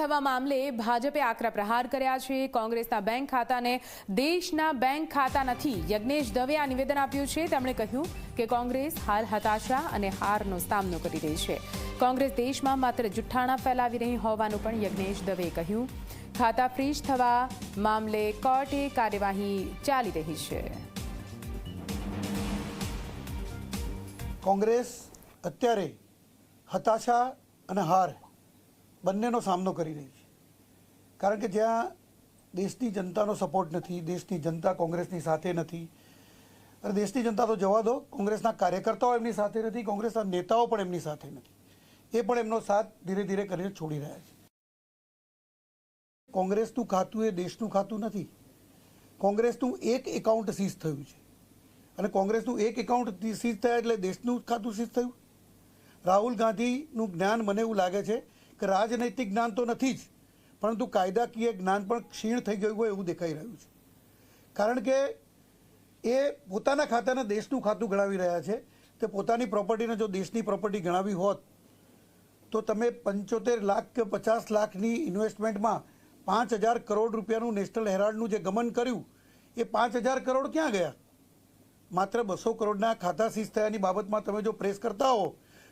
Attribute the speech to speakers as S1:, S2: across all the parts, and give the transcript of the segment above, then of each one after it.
S1: થવા મામલે ભાજપે આકરા પ્રહાર કર્યા છે। કોંગ્રેસના બેંક ખાતાને દેશના બેંક ખાતા નથી। યજ્ઞેશ દવે આ નિવેદન આપ્યું છે। તેમણે કહ્યું કે કોંગ્રેસ હાલ હતાશા અને હારનો સામનો કરી રહી છે। કોંગ્રેસ દેશમાં માત્ર જુઠ્ઠાણા ફેલાવી રહી હોવાનું પણ યજ્ઞેશ દવેએ કહ્યું। ખાતા ફ્રીઝ થવા મામલે કોર્ટે કાર્યવાહી ચાલી રહી છે।
S2: કોંગ્રેસ અત્યારે હતાશા અને હાર બંનેનો સામનો કરી રહી છે, કારણ કે જ્યાં દેશની જનતાનો સપોર્ટ નથી, દેશની જનતા કોંગ્રેસની સાથે નથી, અને દેશની જનતા તો જવા દો, કોંગ્રેસના કાર્યકર્તાઓ એમની સાથે નથી, કોંગ્રેસના નેતાઓ પણ એમની સાથે નથી, એ પણ એમનો સાથ ધીરે ધીરે કરીને છોડી રહ્યા છે। કોંગ્રેસનું ખાતું એ દેશનું ખાતું નથી। કોંગ્રેસનું એક એકાઉન્ટ સીઝ થયું છે, અને કોંગ્રેસનું એક એકાઉન્ટ સીઝ થયા એટલે દેશનું ખાતું સીઝ થયું। રાહુલ ગાંધીનું જ્ઞાન મને એવું લાગે છે કે રાજનૈતિક જ્ઞાન તો નથી જ, પરંતુ કાયદાકીય જ્ઞાન પણ ક્ષીણ થઈ ગયું હોય એવું દેખાઈ રહ્યું છે, કારણ કે એ પોતાના ખાતાને દેશનું ખાતું ગણાવી રહ્યા છે। તે પોતાની પ્રોપર્ટીને જો દેશની પ્રોપર્ટી ગણાવી હોત તો તમે 75 લાખ કે 50 લાખની ઇન્વેસ્ટમેન્ટમાં 5000 કરોડ રૂપિયાનું નેશનલ હેરાલ્ડનું જે ગમન કર્યું એ 5000 કરોડ ક્યાં ગયા? માત્ર 200 કરોડના ખાતા સીઝ થયાની બાબતમાં તમે જો પ્રેસ કરતા હો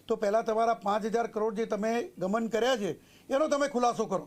S2: તો પહેલાં તમારા 5000 કરોડ જે તમે ગમન કર્યા છે એનો તમે ખુલાસો કરો।